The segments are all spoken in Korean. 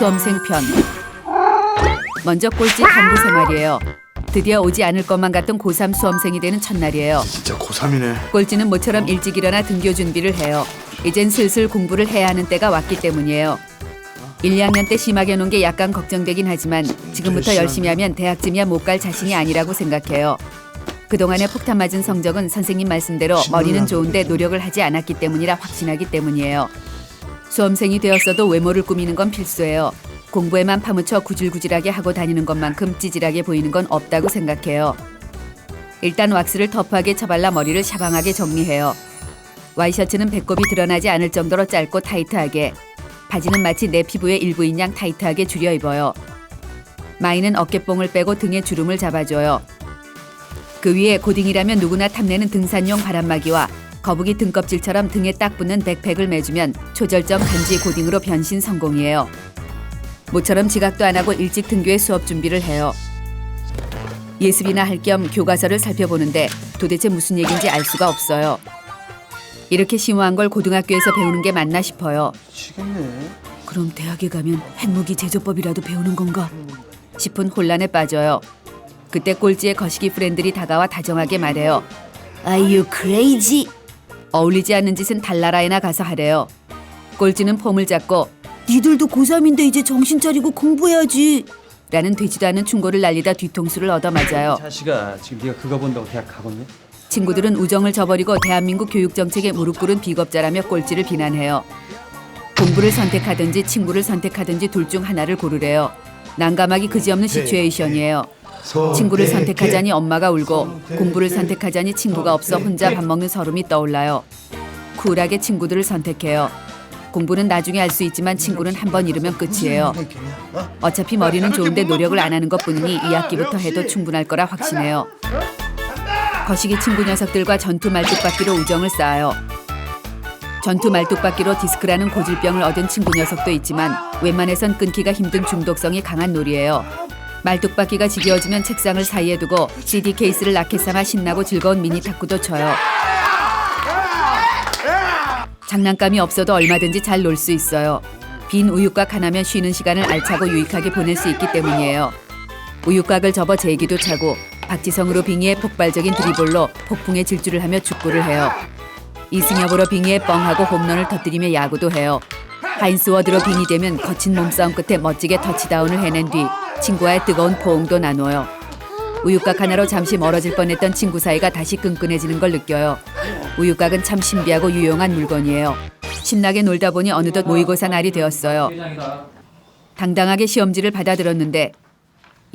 수험생 편. 먼저 꼴찌 간부 생활이에요. 드디어 오지 않을 것만 같던 고3 수험생이 되는 첫날이에요. 진짜 고3이네. 꼴찌는 모처럼 일찍 일어나 등교 준비를 해요. 이젠 슬슬 공부를 해야 하는 때가 왔기 때문이에요. 1, 2학년 때 심하게 논 게 약간 걱정되긴 하지만 지금부터 열심히 하면 대학쯤이야 못 갈 자신이 아니라고 생각해요. 그동안에 폭탄 맞은 성적은 선생님 말씀대로 머리는 좋은데 노력을 하지 않았기 때문이라 확신하기 때문이에요. 수험생이 되었어도 외모를 꾸미는 건 필수예요. 공부에만 파묻혀 구질구질하게 하고 다니는 것만큼 찌질하게 보이는 건 없다고 생각해요. 일단 왁스를 터프하게 쳐발라 머리를 샤방하게 정리해요. 와이셔츠는 배꼽이 드러나지 않을 정도로 짧고 타이트하게, 바지는 마치 내 피부의 일부인 양 타이트하게 줄여 입어요. 마이는 어깨뽕을 빼고 등에 주름을 잡아줘요. 그 위에 고딩이라면 누구나 탐내는 등산용 바람막이와 거북이 등껍질처럼 등에 딱 붙는 백팩을 매주면 초절정 간지 고딩으로 변신 성공이에요. 모처럼 지각도 안 하고 일찍 등교해 수업 준비를 해요. 예습이나 할 겸 교과서를 살펴보는데 도대체 무슨 얘기인지 알 수가 없어요. 이렇게 심오한 걸 고등학교에서 배우는 게 맞나 싶어요. 미치겠네. 그럼 대학에 가면 핵무기 제조법이라도 배우는 건가 싶은 혼란에 빠져요. 그때 꼴찌의 거시기 프렌들이 다가와 다정하게 말해요. Are you crazy? 어울리지 않는 짓은 달나라에나 가서 하래요. 꼴찌는 폼을 잡고 니들도 고3인데 이제 정신 차리고 공부해야지 라는 되지도 않은 충고를 날리다 뒤통수를 얻어맞아요. 자식아, 지금 네가 그거 본다고 대학 가겠냐? 친구들은 우정을 저버리고 대한민국 교육정책에 무릎 꿇은 비겁자라며 꼴찌를 비난해요. 공부를 선택하든지 친구를 선택하든지 둘 중 하나를 고르래요. 난감하기 그지없는 시츄에이션이에요. 친구를 선택하자니 엄마가 울고 공부를 선택하자니 친구가 없어 혼자 밥 먹는 서름이 떠올라요. 쿨하게 친구들을 선택해요. 공부는 나중에 할 수 있지만 친구는 한 번 잃으면 끝이에요. 어차피 머리는 좋은데 노력을 안 하는 것뿐이니 2학기부터 해도 충분할 거라 확신해요. 거시기 친구 녀석들과 전투 말뚝박기로 우정을 쌓아요. 전투 말뚝박기로 디스크라는 고질병을 얻은 친구 녀석도 있지만 웬만해선 끊기가 힘든 중독성이 강한 놀이예요. 말뚝박기가 지겨워지면 책상을 사이에 두고 CD 케이스를 라켓 삼아 신나고 즐거운 미니 탁구도 쳐요. 장난감이 없어도 얼마든지 잘 놀 수 있어요. 빈 우유곽 하나면 쉬는 시간을 알차고 유익하게 보낼 수 있기 때문이에요. 우유곽을 접어 제기도 차고 박지성으로 빙의해 폭발적인 드리블로 폭풍의 질주를 하며 축구를 해요. 이승엽으로 빙의해 뻥하고 홈런을 터뜨리며 야구도 해요. 하인스워드로 빙의 되면 거친 몸싸움 끝에 멋지게 터치다운을 해낸 뒤 친구와의 뜨거운 포옹도 나눠요. 우유곽 하나로 잠시 멀어질 뻔했던 친구 사이가 다시 끈끈해지는 걸 느껴요. 우유곽은 참 신비하고 유용한 물건이에요. 신나게 놀다 보니 어느덧 모의고사 날이 되었어요. 당당하게 시험지를 받아들었는데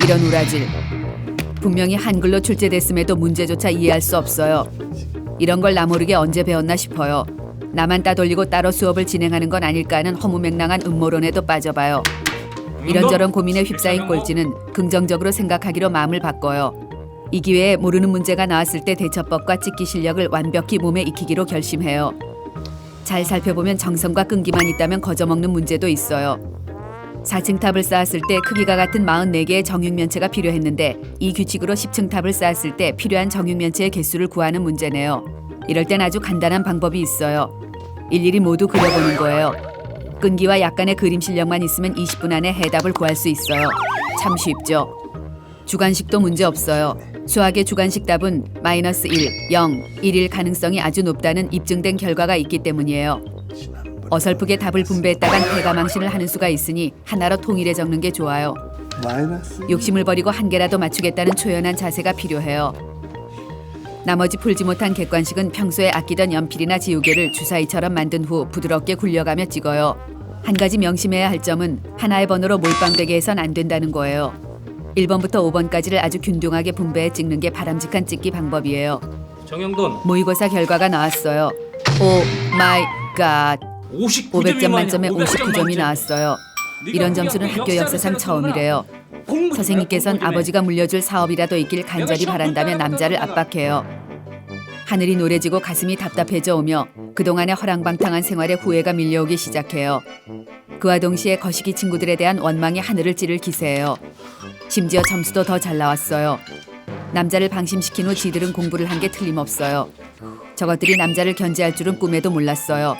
이런 우라질. 분명히 한글로 출제됐음에도 문제조차 이해할 수 없어요. 이런 걸 나 모르게 언제 배웠나 싶어요. 나만 따돌리고 따로 수업을 진행하는 건 아닐까 하는 허무맹랑한 음모론에도 빠져봐요. 이런저런 고민에 휩싸인 꼴찌는 긍정적으로 생각하기로 마음을 바꿔요. 이 기회에 모르는 문제가 나왔을 때 대처법과 찍기 실력을 완벽히 몸에 익히기로 결심해요. 잘 살펴보면 정성과 끈기만 있다면 거저먹는 문제도 있어요. 4층 탑을 쌓았을 때 크기가 같은 44개의 정육면체가 필요했는데 이 규칙으로 10층 탑을 쌓았을 때 필요한 정육면체의 개수를 구하는 문제네요. 이럴 땐 아주 간단한 방법이 있어요. 일일이 모두 그려보는 거예요. 끈기와 약간의 그림 실력만 있으면 20분 안에 해답을 구할 수 있어요. 참 쉽죠. 주관식도 문제 없어요. 수학의 주관식 답은 -1, 0, 1일 가능성이 아주 높다는 입증된 결과가 있기 때문이에요. 어설프게 답을 분배했다간 패가망신을 하는 수가 있으니 하나로 통일해 적는 게 좋아요. 욕심을 버리고 한 개라도 맞추겠다는 초연한 자세가 필요해요. 나머지 풀지 못한 객관식은 평소에 아끼던 연필이나 지우개를 주사위처럼 만든 후 부드럽게 굴려가며 찍어요. 한 가지 명심해야 할 점은 하나의 번호로 몰빵되게 해선 안 된다는 거예요. 1번부터 5번까지를 아주 균등하게 분배해 찍는 게 바람직한 찍기 방법이에요. 정영돈 모의고사 결과가 나왔어요. 오 마이 갓. 500점 만점에 59점이 나왔어요. 이런 점수는 학교 역사상 처음이래요. 선생님께선 아버지가 물려줄 사업이라도 있길 간절히 바란다며 남자를 압박해요. 하늘이 노래지고 가슴이 답답해져 오며 그동안의 허랑방탕한 생활에 후회가 밀려오기 시작해요. 그와 동시에 거시기 친구들에 대한 원망이 하늘을 찌를 기세예요. 심지어 점수도 더 잘 나왔어요. 남자를 방심시킨 후 지들은 공부를 한 게 틀림없어요. 저것들이 남자를 견제할 줄은 꿈에도 몰랐어요.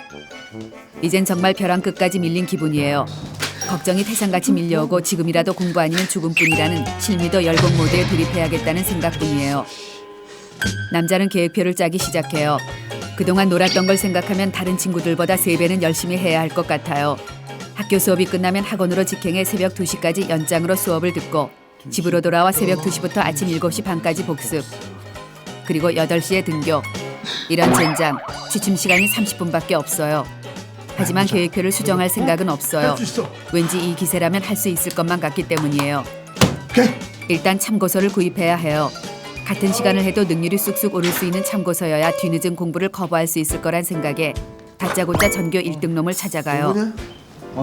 이젠 정말 벼랑 끝까지 밀린 기분이에요. 걱정이 태산같이 밀려오고 지금이라도 공부 아니면 죽음뿐이라는 실미도 열공 모드에 돌입해야겠다는 생각뿐이에요. 남자는 계획표를 짜기 시작해요. 그동안 놀았던 걸 생각하면 다른 친구들보다 3배는 열심히 해야 할 것 같아요. 학교 수업이 끝나면 학원으로 직행해 새벽 2시까지 연장으로 수업을 듣고 집으로 돌아와 새벽 2시부터 아침 7시 반까지 복습. 그리고 8시에 등교. 이런 젠장, 취침 시간이 30분밖에 없어요. 하지만 계획표를 수정할 생각은 없어요. 왠지 이 기세라면 할 수 있을 것만 같기 때문이에요. 일단 참고서를 구입해야 해요. 같은 시간을 해도 능률이 쑥쑥 오를 수 있는 참고서여야 뒤늦은 공부를 커버할 수 있을 거란 생각에 다짜고짜 전교 1등놈을 찾아가요.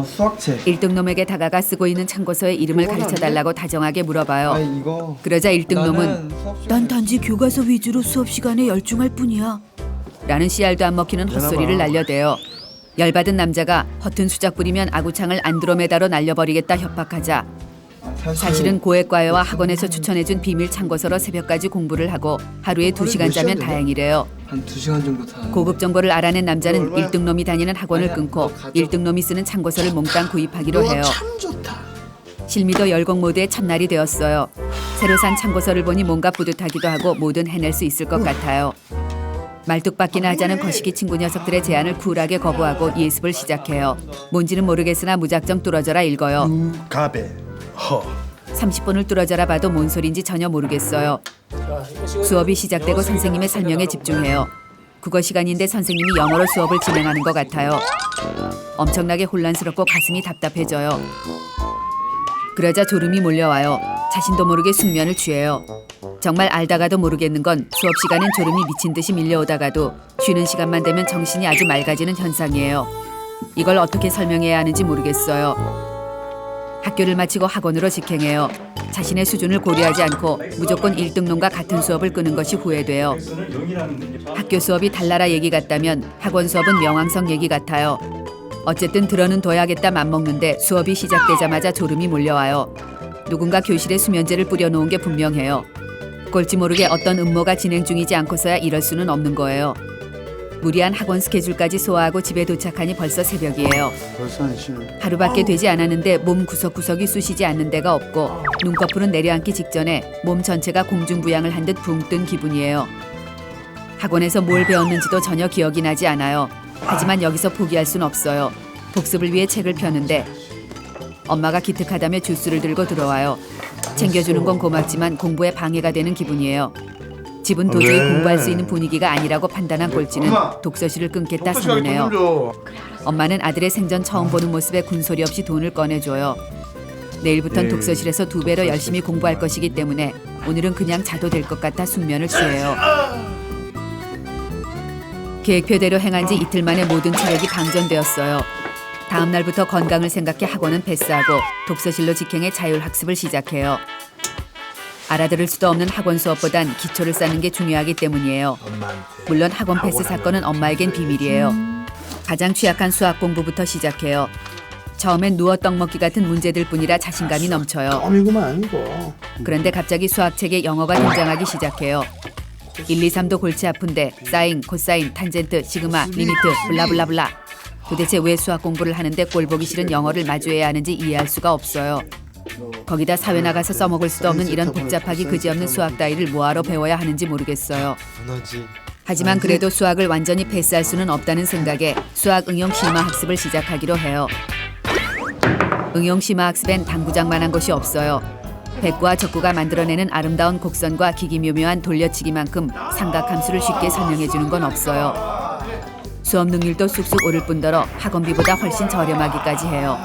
수학책. 1등놈에게 다가가 쓰고 있는 참고서의 이름을 가르쳐달라고 다정하게 물어봐요. 이거. 그러자 1등놈은 난 단지 교과서 위주로 수업 시간에 열중할 뿐이야 라는 씨알도 안 먹히는 헛소리를 날려대요. 열받은 남자가 허튼 수작 부리면 아구창을 안드로메다로 날려버리겠다 협박하자 사실은 고액과외와 학원에서 추천해준 비밀 참고서로 새벽까지 공부를 하고 하루에 2시간 자면 다행이래요. 한 2시간 정도 다. 고급 정보를 알아낸 남자는 1등놈이 다니는 학원을 끊고 1등놈이 쓰는 참고서를 몽땅 구입하기로 해요. 참 좋다. 실미도 열공 모드의 첫날이 되었어요. 새로 산 참고서를 보니 뭔가 뿌듯하기도 하고 뭐든 해낼 수 있을 것 같아요. 말뚝박기나 하자는 거시기 친구 녀석들의 제안을 쿨하게 거부하고 예습을 시작해요. 뭔지는 모르겠으나 무작정 뚫어져라 읽어요. 가베. 허. 30분을 뚫어져라 봐도 뭔 소린지 전혀 모르겠어요. 수업이 시작되고 선생님의 설명에 집중해요. 국어 시간인데 선생님이 영어로 수업을 진행하는 것 같아요. 엄청나게 혼란스럽고 가슴이 답답해져요. 그러자 졸음이 몰려와요. 자신도 모르게 숙면을 취해요. 정말 알다가도 모르겠는 건 수업 시간엔 졸음이 미친 듯이 밀려오다가도 쉬는 시간만 되면 정신이 아주 맑아지는 현상이에요. 이걸 어떻게 설명해야 하는지 모르겠어요. 학교를 마치고 학원으로 직행해요. 자신의 수준을 고려하지 않고 무조건 1등놈과 같은 수업을 끄는 것이 후회돼요. 학교 수업이 달나라 얘기 같다면 학원 수업은 명왕성 얘기 같아요. 어쨌든 들어는 둬야겠다 맘먹는데 수업이 시작되자마자 졸음이 몰려와요. 누군가 교실에 수면제를 뿌려놓은 게 분명해요. 꼴찌 모르게 어떤 음모가 진행 중이지 않고서야 이럴 수는 없는 거예요. 무리한 학원 스케줄까지 소화하고 집에 도착하니 벌써 새벽이에요. 벌써 안심해. 하루밖에 되지 않았는데 몸 구석구석이 쑤시지 않는 데가 없고 눈꺼풀은 내려앉기 직전에 몸 전체가 공중부양을 한 듯 붕 뜬 기분이에요. 학원에서 뭘 배웠는지도 전혀 기억이 나지 않아요. 하지만 여기서 포기할 순 없어요. 복습을 위해 책을 펴는데 엄마가 기특하다며 주스를 들고 들어와요. 챙겨주는 건 고맙지만 공부에 방해가 되는 기분이에요. 집은 도저히 왜? 공부할 수 있는 분위기가 아니라고 판단한 꼴찌는 독서실을 끊겠다 선언해요. 엄마는 아들의 생전 처음 보는 모습에 군소리 없이 돈을 꺼내줘요. 내일부턴 독서실에서 2배로 열심히 공부할 것이기 때문에 오늘은 그냥 자도 될 것 같아 숙면을 취해요. 계획표대로 행한 지 이틀 만에 모든 체력이 방전되었어요. 다음 날부터 건강을 생각해 학원은 패스하고 독서실로 직행해 자율학습을 시작해요. 알아들을 수도 없는 학원 수업보단 기초를 쌓는 게 중요하기 때문이에요. 물론 학원 패스 사건은 엄마에겐 비밀이에요. 가장 취약한 수학 공부부터 시작해요. 처음엔 누워 떡 먹기 같은 문제들 뿐이라 자신감이 넘쳐요. 껌이구만 이거. 그런데 갑자기 수학책에 영어가 등장하기 시작해요. 1, 2, 3도 골치 아픈데 사인, 코사인, 탄젠트, 시그마, 리미트, 블라블라블라. 도대체 왜 수학 공부를 하는데 꼴보기 싫은 영어를 마주해야 하는지 이해할 수가 없어요. 거기다 사회 나가서 써먹을 수도 없는 이런 복잡하기 그지없는 수학 따위를 뭐하러 배워야 하는지 모르겠어요. 하지만 그래도 수학을 완전히 패스할 수는 없다는 생각에 수학 응용 심화 학습을 시작하기로 해요. 응용 심화 학습엔 당구장만한 것이 없어요. 백구와 적구가 만들어내는 아름다운 곡선과 기기묘묘한 돌려치기만큼 삼각함수를 쉽게 설명해주는 건 없어요. 수업 능률도 쑥쑥 오를 뿐더러 학원비보다 훨씬 저렴하기까지 해요.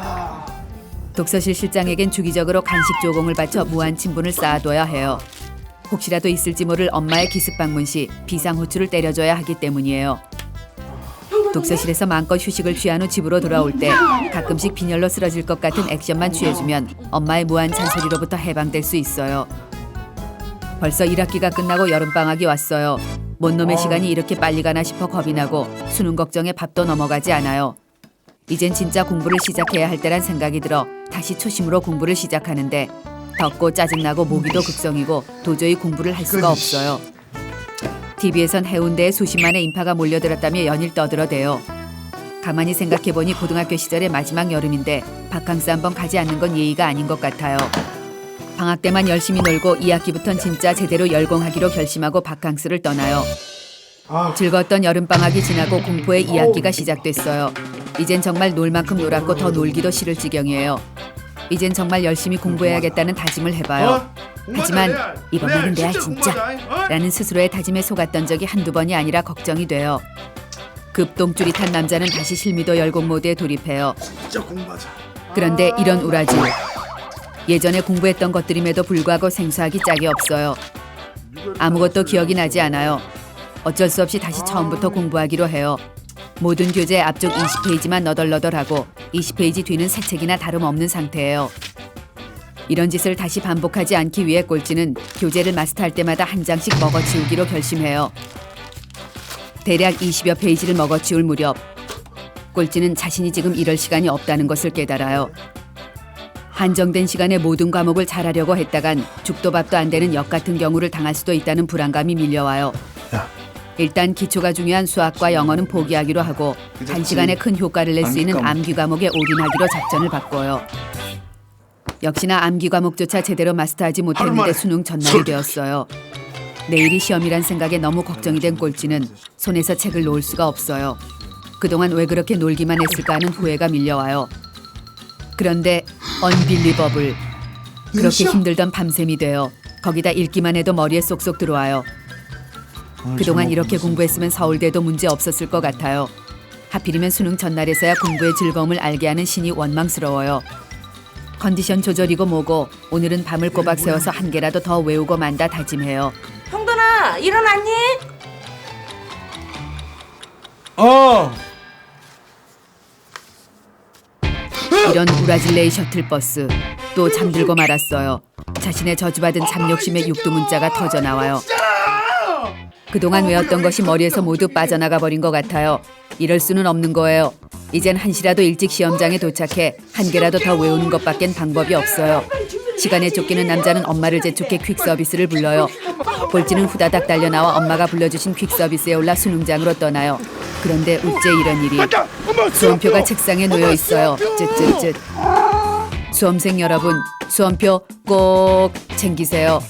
독서실 실장에겐 주기적으로 간식 조공을 바쳐 무한 친분을 쌓아둬야 해요. 혹시라도 있을지 모를 엄마의 기습 방문 시 비상호출을 때려줘야 하기 때문이에요. 독서실에서 마음껏 휴식을 취한 후 집으로 돌아올 때 가끔씩 빈혈로 쓰러질 것 같은 액션만 취해주면 엄마의 무한 잔소리로부터 해방될 수 있어요. 벌써 1학기가 끝나고 여름방학이 왔어요. 뭔 놈의 시간이 이렇게 빨리 가나 싶어 겁이 나고 수능 걱정에 밥도 넘어가지 않아요. 이젠 진짜 공부를 시작해야 할 때란 생각이 들어 다시 초심으로 공부를 시작하는데 덥고 짜증나고 모기도 극성이고 도저히 공부를 할 수가 없어요. TV에선 해운대에 수십만의 인파가 몰려들었다며 연일 떠들어대요. 가만히 생각해보니 고등학교 시절의 마지막 여름인데 바캉스 한번 가지 않는 건 예의가 아닌 것 같아요. 방학 때만 열심히 놀고 2학기부턴 진짜 제대로 열공하기로 결심하고 바캉스를 떠나요. 즐거웠던 여름방학이 지나고 공포의 2학기가 시작됐어요. 이젠 정말 놀 만큼 놀았고 더 놀기도 싫을 지경이에요. 이젠 정말 열심히 공부해야겠다는 다짐을 해봐요. 하지만 이번만은 내야 진짜 라는 스스로의 다짐에 속았던 적이 한두 번이 아니라 걱정이 돼요. 급똥줄이 탄 남자는 다시 실미도 열공 모드에 돌입해요. 진짜 공부하자. 그런데 이런 우라지. 예전에 공부했던 것들임에도 불구하고 생소하기 짝이 없어요. 아무것도 기억이 나지 않아요. 어쩔 수 없이 다시 처음부터 공부하기로 해요. 모든 교재 앞쪽 20페이지만 너덜너덜하고 20페이지 뒤는 새 책이나 다름없는 상태예요. 이런 짓을 다시 반복하지 않기 위해 꼴찌는 교재를 마스터할 때마다 한 장씩 먹어치우기로 결심해요. 대략 20여 페이지를 먹어치울 무렵 꼴찌는 자신이 지금 이럴 시간이 없다는 것을 깨달아요. 한정된 시간에 모든 과목을 잘하려고 했다간 죽도 밥도 안 되는 역 같은 경우를 당할 수도 있다는 불안감이 밀려와요. 야. 일단 기초가 중요한 수학과 영어는 포기하기로 하고 단시간에 큰 효과를 낼 수 있는 암기 과목에 올인하기로 작전을 바꿔요. 역시나 암기 과목조차 제대로 마스터하지 못했는데 수능 전날이 되었어요. 내일이 시험이란 생각에 너무 걱정이 된 꼴찌는 손에서 책을 놓을 수가 없어요. 그동안 왜 그렇게 놀기만 했을까 하는 후회가 밀려와요. 그런데 언빌리버블. 그렇게 힘들던 밤샘이 돼요. 거기다 읽기만 해도 머리에 쏙쏙 들어와요. 그동안 이렇게 공부했으면 서울대도 문제 없었을 것 같아요. 하필이면 수능 전날에서야 공부의 즐거움을 알게 하는 신이 원망스러워요. 컨디션 조절이고 뭐고 오늘은 밤을 꼬박 새워서 한 개라도 더 외우고 만다 다짐해요. 형돈아 일어났니? 이런 우라질레이 셔틀버스 또 잠들고 말았어요. 자신의 저주받은 잠욕심의 육두문자가 터져나와요. 그동안 외웠던 것이 머리에서 모두 빠져나가 버린 것 같아요. 이럴 수는 없는 거예요. 이젠 한시라도 일찍 시험장에 도착해 한 개라도 더 외우는 것밖엔 방법이 없어요. 시간에 쫓기는 남자는 엄마를 재촉해 퀵서비스를 불러요. 꼴찌는 후다닥 달려나와 엄마가 불러주신 퀵서비스에 올라 수능장으로 떠나요. 그런데 어째 이런 일이. 수험표가 책상에 놓여 있어요. 쯧쯧쯧. 수험생 여러분, 수험표 꼭 챙기세요.